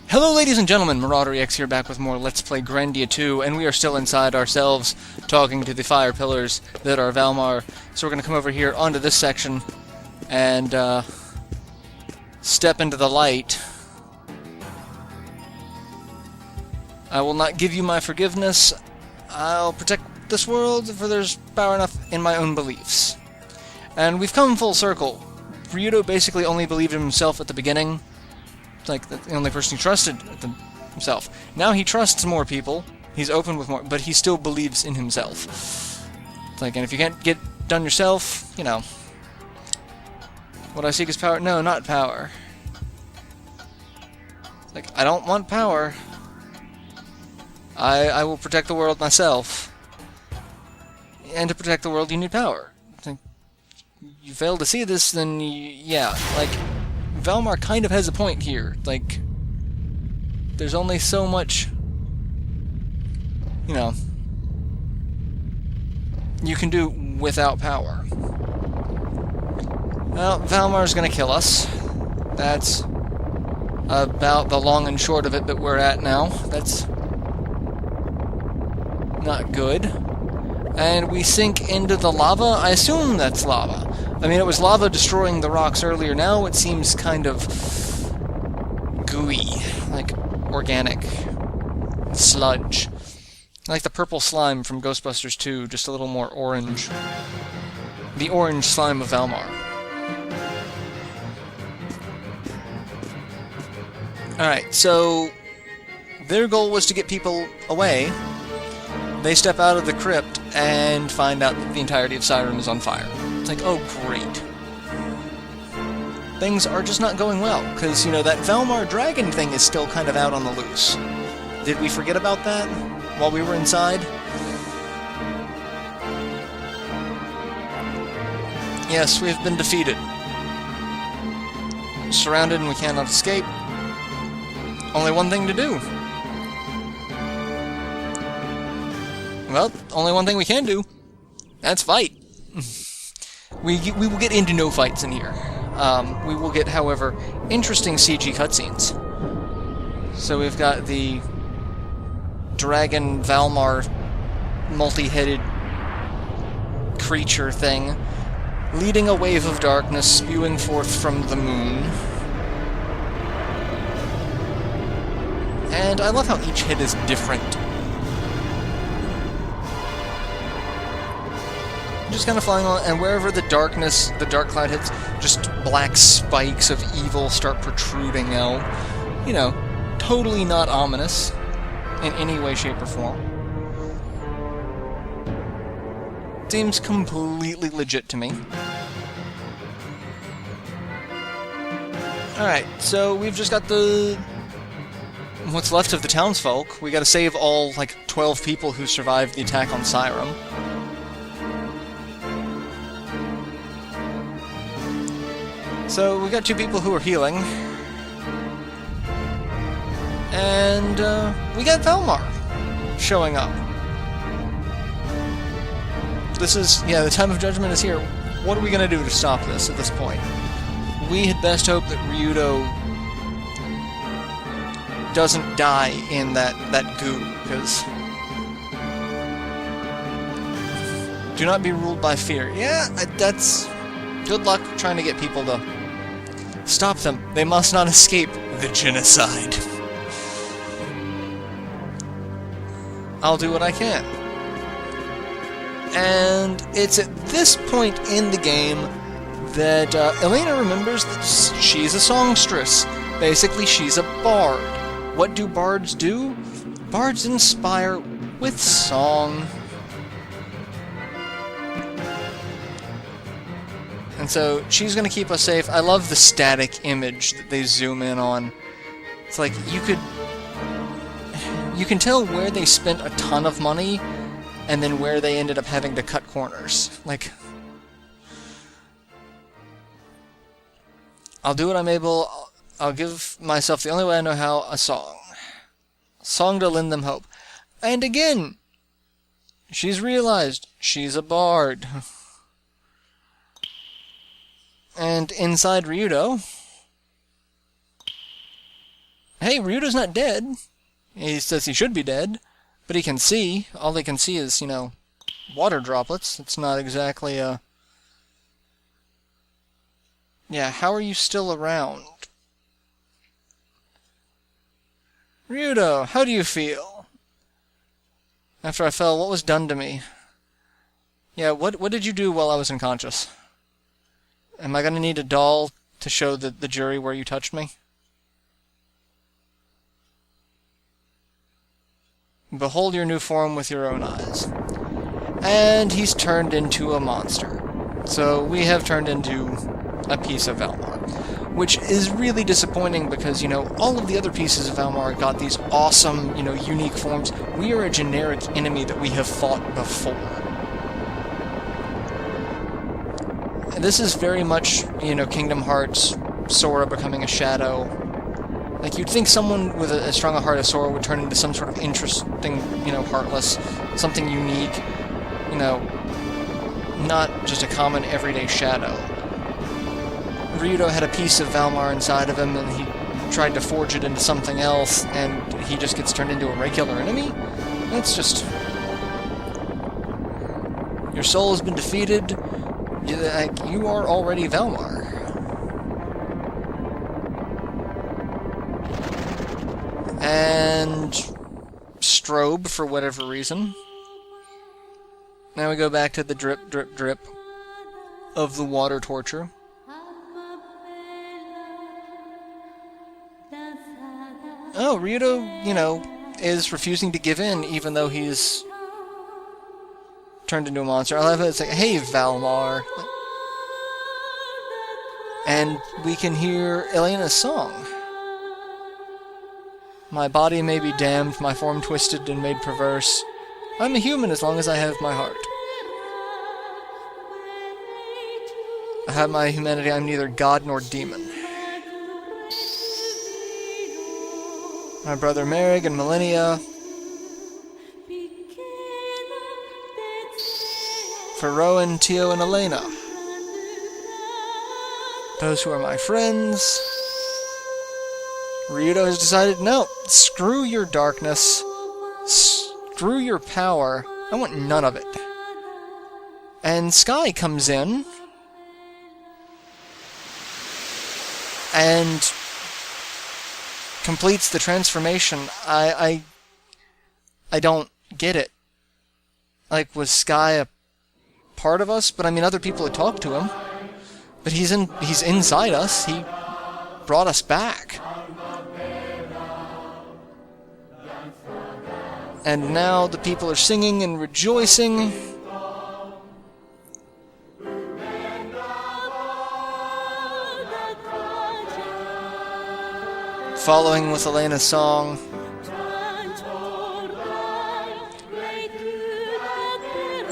Hello ladies and gentlemen, MarauderEX here back with more Let's Play Grandia II, and we are still inside ourselves, talking to the fire pillars that are Valmar. So we're going to come over here onto this section, and step into the light. I will not give you my forgiveness. I'll protect this world, for there's power enough in my own beliefs. And we've come full circle. Ryudo basically only believed in himself at the beginning. Like, the only person he trusted himself. Now he trusts more people, he's open with more, but he still believes in himself. It's like, and if you can't get done yourself, you know. What I seek is power? No, not power. It's like, I don't want power. I will protect the world myself. And to protect the world, you need power. It's like, you fail to see this, then yeah, like, Valmar kind of has a point here. Like, there's only so much, you know, you can do without power. Well, Valmar's gonna kill us. That's about the long and short of it that we're at now. That's not good. And we sink into the lava. I assume that's lava. I mean, it was lava destroying the rocks earlier. Now it seems kind of gooey, like organic sludge. Like the purple slime from Ghostbusters 2, just a little more orange. The orange slime of Valmar. Alright, so their goal was to get people away. They step out of the crypt and find out that the entirety of Siren is on fire. It's like, oh great. Things are just not going well, because, you know, that Valmar dragon thing is still kind of out on the loose. Did we forget about that while we were inside? Yes, we have been defeated. Surrounded and we cannot escape. Only one thing to do. Well, only one thing we can do. That's fight. We will get into no fights in here. We will get, however, interesting CG cutscenes. So we've got the dragon Valmar multi-headed creature thing leading a wave of darkness spewing forth from the moon. And I love how each head is different. Just kind of flying on, and wherever the darkness, the dark cloud hits, just black spikes of evil start protruding out. You know, totally not ominous in any way, shape, or form. Seems completely legit to me. Alright, so we've just got what's left of the townsfolk. We gotta save all, like, 12 people who survived the attack on Siren. So, we got 2 people who are healing. And, we got Valmar showing up. This is, yeah, the time of judgment is here. What are we gonna do to stop this at this point? We had best hope that Ryudo doesn't die in that goo, because do not be ruled by fear. Yeah, that's good luck trying to get people to stop them. They must not escape the genocide. I'll do what I can. And it's at this point in the game that Elena remembers that she's a songstress. Basically, she's a bard. What do bards do? Bards inspire with song. And so, she's gonna keep us safe. I love the static image that they zoom in on. It's like, you can tell where they spent a ton of money, and then where they ended up having to cut corners. Like, I'll do what I'm able. I'll give myself the only way I know how, a song. A song to lend them hope. And again, she's realized she's a bard. And inside Ryudo... Hey, Ryudo's not dead. He says he should be dead, but he can see. All he can see is, water droplets. It's not exactly a... Yeah, how are you still around? Ryudo, how do you feel? After I fell, what was done to me? Yeah, what did you do while I was unconscious? Am I gonna need a doll to show the jury where you touched me? Behold your new form with your own eyes. And he's turned into a monster. So we have turned into a piece of Valmar. Which is really disappointing because, all of the other pieces of Valmar got these awesome, unique forms. We are a generic enemy that we have fought before. And this is very much, Kingdom Hearts, Sora becoming a shadow. Like, you'd think someone with as strong a heart as Sora would turn into some sort of interesting, Heartless, something unique, not just a common everyday shadow. Ryudo had a piece of Valmar inside of him, and he tried to forge it into something else, and he just gets turned into a regular enemy? That's just... Your soul has been defeated. You are already Valmar. And... strobe, for whatever reason. Now we go back to the drip, drip, drip of the water torture. Oh, Ryudo, is refusing to give in, even though he's turned into a monster. I love it. It's like, hey, Valmar. And we can hear Elena's song. My body may be damned, my form twisted and made perverse. I'm a human as long as I have my heart. I have my humanity, I'm neither god nor demon. My brother Merrig and Millennia. For Rowan, Tio, and Elena. Those who are my friends. Ryudo has decided, no, screw your darkness. Screw your power. I want none of it. And Sky comes in. And completes the transformation. I don't get it. Like, was Sky a part of us? But I mean, other people had talked to him. But he's inside us. He brought us back. And now the people are singing and rejoicing. Following with Elena's song.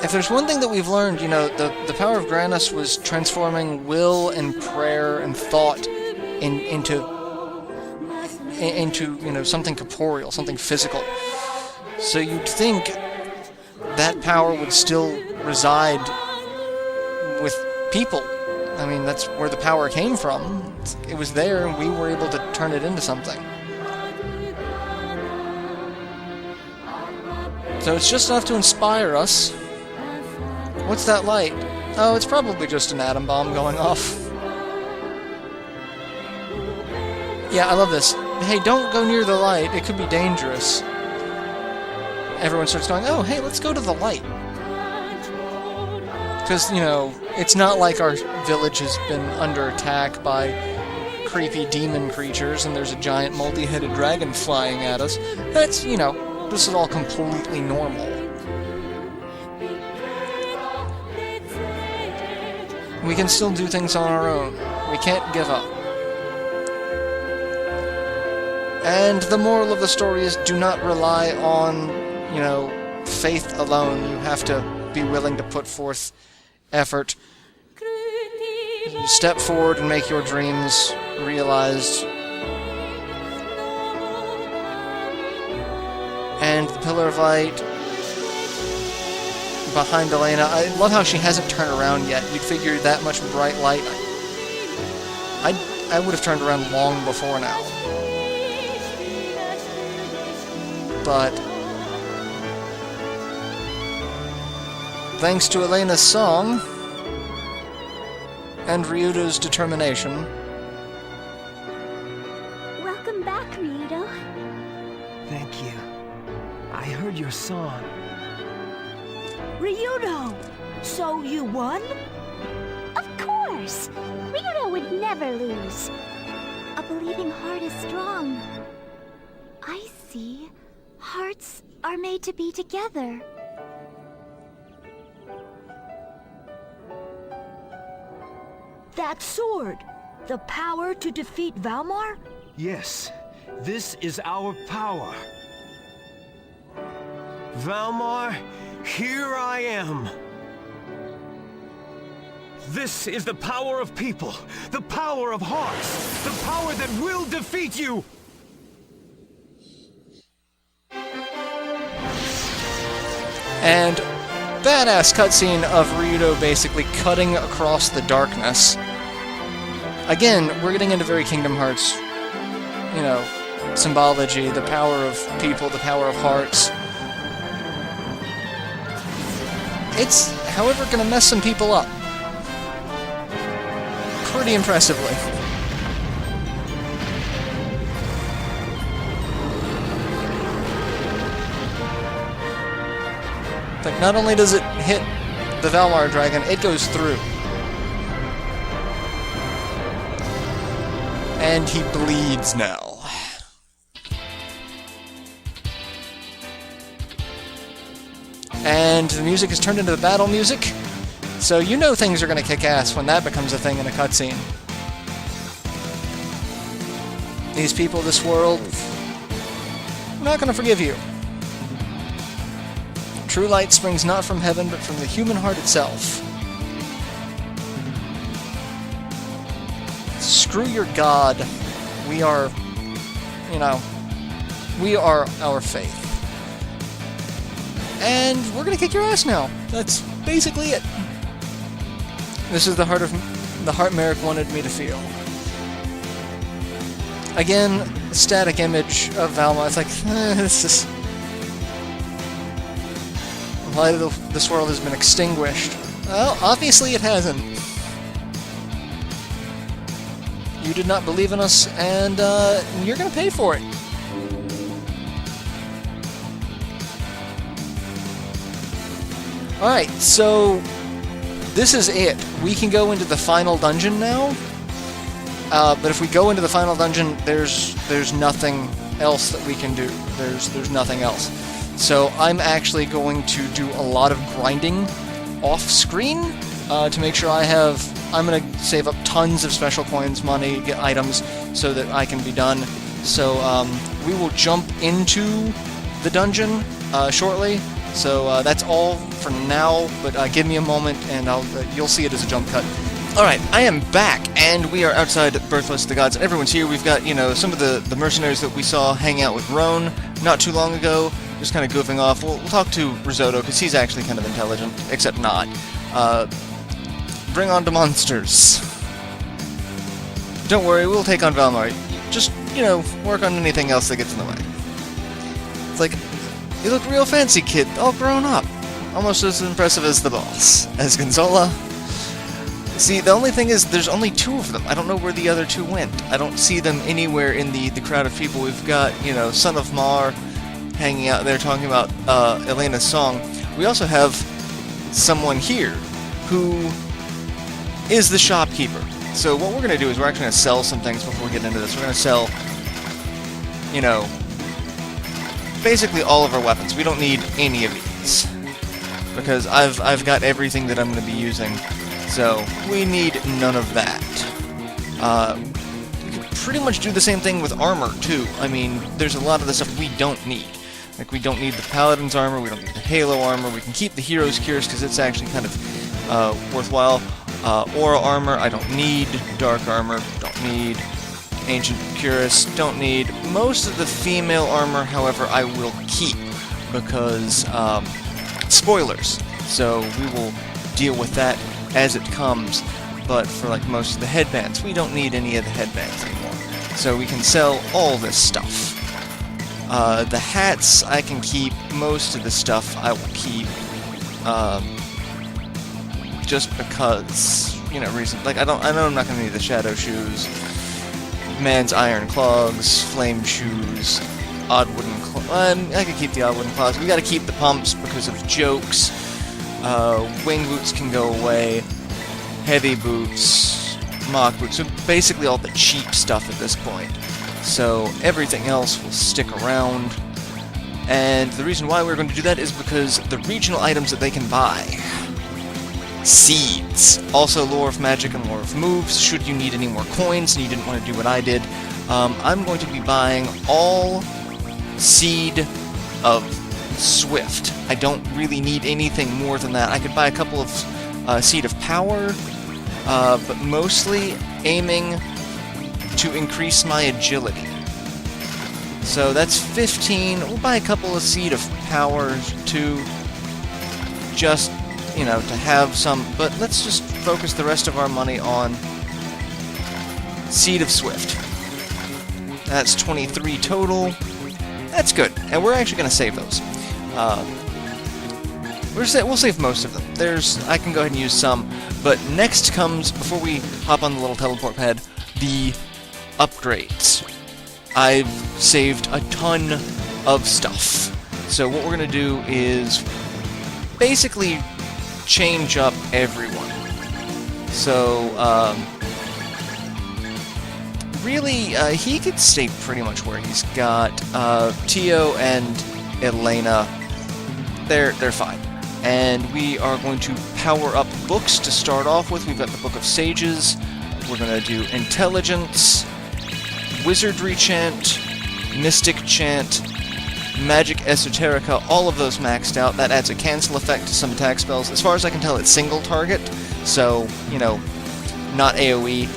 If there's one thing that we've learned, the power of Granus was transforming will and prayer and thought into something corporeal, something physical. So you'd think that power would still reside with people. I mean, that's where the power came from. It was there, and we were able to turn it into something. So it's just enough to inspire us. What's that light? Oh, it's probably just an atom bomb going off. Yeah, I love this. Hey, don't go near the light. It could be dangerous. Everyone starts going, oh, hey, let's go to the light. Because, it's not like our village has been under attack by creepy demon creatures and there's a giant multi-headed dragon flying at us. That's, this is all completely normal. We can still do things on our own. We can't give up. And the moral of the story is do not rely on, faith alone. You have to be willing to put forth effort. Step forward and make your dreams realized. And the Pillar of Light behind Elena. I love how she hasn't turned around yet. You'd figure that much bright light I would have turned around long before now. But thanks to Elena's song and Ryudo's determination. Welcome back, Ryudo. Thank you. I heard your song. Ryudo! So you won? Of course! Ryudo would never lose. A believing heart is strong. I see. Hearts are made to be together. That sword! The power to defeat Valmar? Yes, this is our power. Valmar, here I am. This is the power of people, the power of hearts, the power that will defeat you! And badass cutscene of Ryudo basically cutting across the darkness. Again, we're getting into very Kingdom Hearts, you know, symbology, the power of people, the power of hearts. It's, however, gonna mess some people up. Pretty impressively. Like, not only does it hit the Valmar dragon, it goes through. And he bleeds now. And the music is turned into the battle music, so you know things are going to kick ass when that becomes a thing in a cutscene. These people, this world, I'm not going to forgive you. True light springs not from heaven, but from the human heart itself. Screw your god. We are, you know, we are our faith. And we're gonna kick your ass now. That's basically it. This is the heart Merrick wanted me to feel. Again, static image of Valmar. It's like, this is... The light of this world has been extinguished. Well, obviously it hasn't. You did not believe in us, and you're gonna pay for it. Alright, so this is it. We can go into the final dungeon now. But if we go into the final dungeon, there's nothing else that we can do. There's nothing else. So I'm actually going to do a lot of grinding off-screen to make sure I'm going to save up tons of special coins, money, get items, so that I can be done. So we will jump into the dungeon shortly. So that's all for now, but give me a moment and you'll see it as a jump cut. Alright, I am back, and we are outside Birthplace of the Gods, and everyone's here. We've got, you know, some of the mercenaries that we saw hang out with Roan not too long ago, just kind of goofing off. We'll talk to Risotto, because he's actually kind of intelligent, except not. Bring on the monsters. Don't worry, we'll take on Valmar. Just, you know, work on anything else that gets in the way. It's like, you look real fancy, kid, all grown up. Almost as impressive as the boss. As Gonzola. See, the only thing is, there's only 2 of them. I don't know where the other 2 went. I don't see them anywhere in the crowd of people. We've got, you know, Son of Mar hanging out there talking about Elena's song. We also have someone here who is the shopkeeper. So what we're going to do is we're actually going to sell some things before we get into this. We're going to sell, you know, basically all of our weapons. We don't need any of these, because I've got everything that I'm going to be using. So, we need none of that. We could pretty much do the same thing with armor, too. I mean, there's a lot of the stuff we don't need. Like, we don't need the Paladin's armor, we don't need the Halo armor, we can keep the Hero's Cuirass because it's actually kind of worthwhile. Aura armor, I don't need. Dark armor, don't need. Ancient Cuirass, don't need. Most of the female armor, however, I will keep because, spoilers. So, we will deal with that as it comes. but for like most of the headbands, we don't need any of the headbands anymore. So we can sell all this stuff. The hats I can keep. Most of the stuff I will keep. Just because, you know, reason. Like I know I'm not gonna need the shadow shoes, man's iron clogs, flame shoes, odd wooden clogs. I could keep the odd wooden clogs. We gotta keep the pumps because of jokes. Wing boots can go away. Heavy boots, mock boots. So basically all the cheap stuff at this point. So everything else will stick around. And the reason why we're going to do that is because the regional items that they can buy. Seeds. Also Lore of Magic and Lore of Moves, should you need any more coins and you didn't want to do what I did. I'm going to be buying all Seed of Swift. I don't really need anything more than that. I could buy a couple of Seed of Power, but mostly aiming to increase my agility. So that's 15. We'll buy a couple of Seed of Power too, just, you know, to have some, but let's just focus the rest of our money on Seed of Swift. That's 23 total. That's good, and we're actually going to save those. We'll save most of them. I can go ahead and use some, but next comes, before we hop on the little teleport pad, the upgrades. I've saved a ton of stuff. So what we're going to do is basically change up everyone. So, really, he could stay pretty much where he's got. Tio and Elena, they're fine. And we are going to power up books to start off with. We've got the Book of Sages. We're going to do Intelligence, Wizardry Chant, Mystic Chant, Magic Esoterica, all of those maxed out. That adds a cancel effect to some attack spells. As far as I can tell, it's single target, so, you know, not AoE.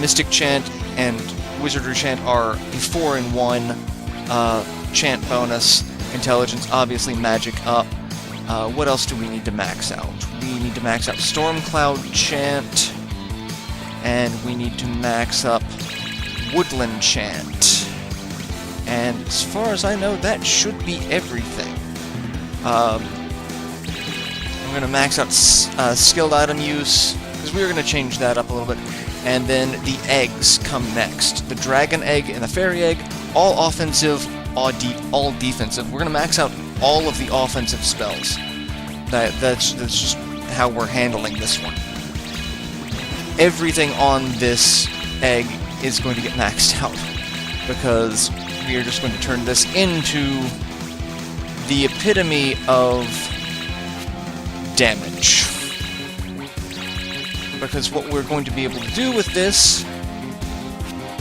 Mystic Chant and Wizardry Chant are a 4-in-1 chant bonus. Intelligence, obviously magic up. What else do we need to max out? We need to max out Stormcloud Chant, and we need to max up Woodland Chant. And as far as I know, that should be everything. I'm going to max out skilled item use, because we were going to change that up a little bit. And then the eggs come next. The dragon egg and the fairy egg, all offensive, all defensive. We're going to max out all of the offensive spells. That's just how we're handling this one. Everything on this egg is going to get maxed out, because we are just going to turn this into the epitome of damage. Because what we're going to be able to do with this...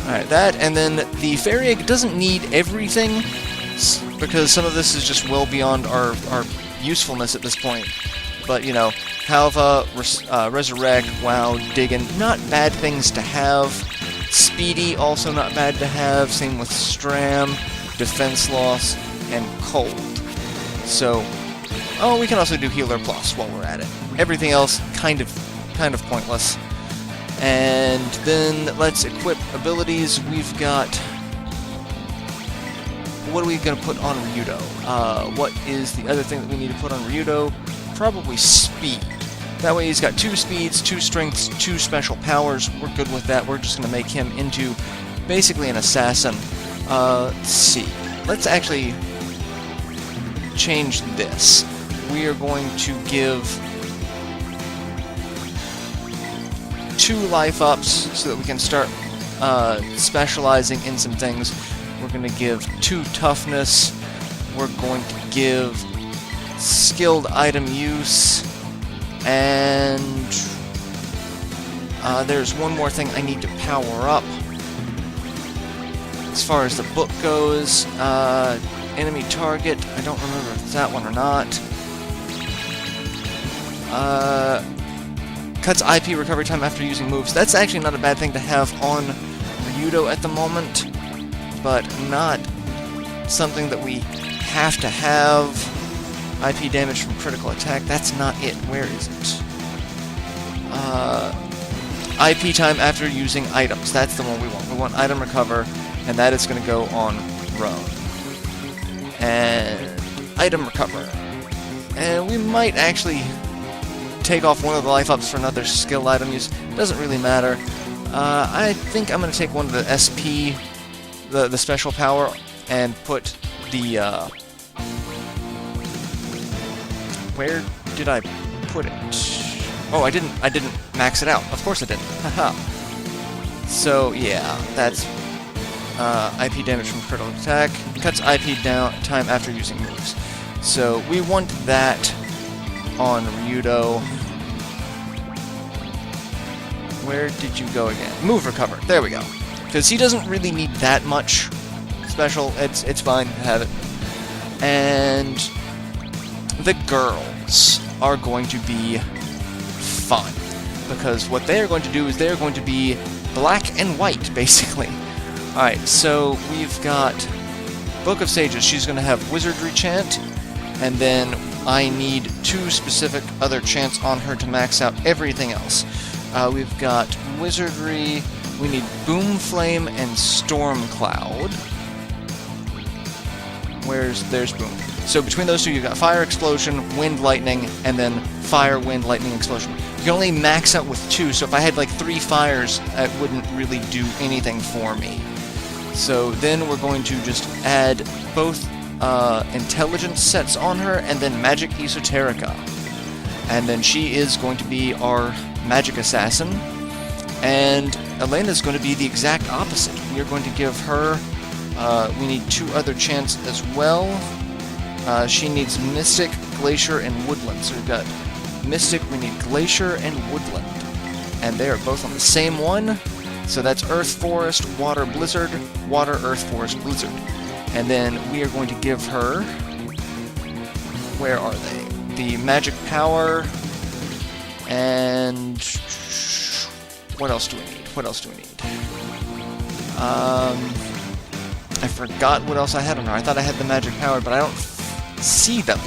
Alright, that, and then the fairy egg doesn't need everything, because some of this is just well beyond our usefulness at this point. But, you know, Halva, Resurrect, WoW, Diggin', not bad things to have. Speedy, also not bad to have. Same with Stram, Defense Loss, and Cold. So, oh, we can also do Healer Plus while we're at it. Everything else, kind of pointless. And then let's equip abilities. We've got... What are we going to put on Ryudo? What is the other thing that we need to put on Ryudo? Probably speed. That way he's got 2 speeds, 2 strengths, 2 special powers. We're good with that. We're just going to make him into basically an assassin. Let's see. Let's actually change this. We are going to give 2 life ups so that we can start specializing in some things. We're going to give 2 toughness. We're going to give skilled item use. And there's one more thing I need to power up. As far as the book goes, enemy target, I don't remember if it's that one or not. Cuts IP recovery time after using moves. That's actually not a bad thing to have on Ryudo at the moment, but not something that we have to have. IP damage from critical attack, that's not it. Where is it? IP time after using items. That's the one we want. We want item recover, and that is going to go on Roan. And item recover. And we might actually take off one of the life ups for another skill item use. Doesn't really matter. I think I'm going to take one of the SP, the special power, and put the, where did I put it? Oh, I didn't max it out. Of course I didn't. Haha. So, yeah, that's IP damage from critical attack. Cuts IP time after using moves. So, we want that on Ryudo. Where did you go again? Move recover. There we go. Because he doesn't really need that much special. It's fine to have it. And the girls are going to be fun. Because what they are going to do is they're going to be black and white, basically. Alright, so we've got Book of Sages. She's going to have Wizardry Chant. And then I need 2 specific other chants on her to max out everything else. We've got Wizardry, we need Boom Flame and Storm Cloud. There's Boom. So between those 2 you've got Fire Explosion, Wind Lightning, and then Fire, Wind, Lightning, Explosion. You can only max out with 2, so if I had like 3 fires, that wouldn't really do anything for me. So then we're going to just add both intelligence sets on her, and then Magic Esoterica. And then she is going to be our Magic Assassin, and Elena's going to be the exact opposite. We are going to give her, we need 2 other chants as well. She needs Mystic, Glacier, and Woodland. So we've got Mystic, we need Glacier, and Woodland. And they are both on the same one. So that's Earth, Forest, Water, Blizzard, Water, Earth, Forest, Blizzard. And then we are going to give her... Where are they? The Magic Power... And... What else do we need? What else do we need? I forgot what else I had on her. I thought I had the Magic Power, but I don't see them.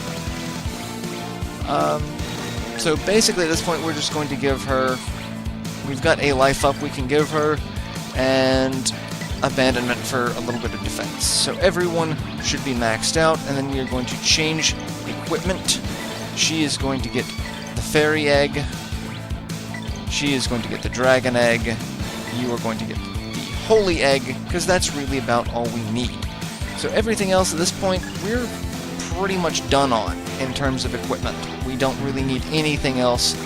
So basically at this point we're just going to give her... We've got a life up we can give her, and abandonment for a little bit of defense. So everyone should be maxed out, and then we are going to change equipment. She is going to get the Fairy Egg. She is going to get the Dragon Egg. You are going to get the Holy Egg, because that's really about all we need. So everything else at this point, we're pretty much done on in terms of equipment. We don't really need anything else.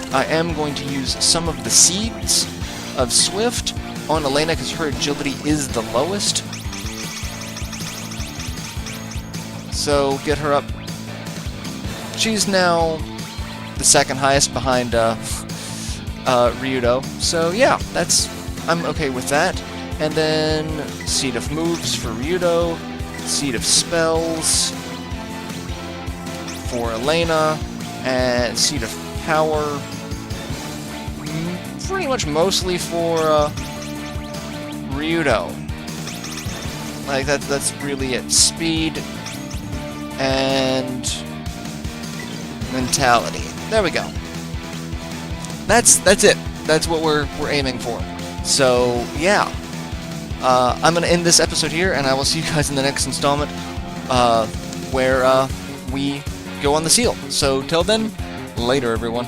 I am going to use some of the seeds of Swift on Elena because her agility is the lowest. So get her up. She's now the second highest behind Ryudo. So yeah, I'm okay with that. And then Seed of Moves for Ryudo, Seed of Spells for Elena, and Seed of Power pretty much mostly for Ryudo. Like that's really it. Speed and mentality. There we go. That's it. That's what we're aiming for. So yeah, I'm gonna end this episode here, and I will see you guys in the next installment, where we go on the seal. So till then, later, everyone.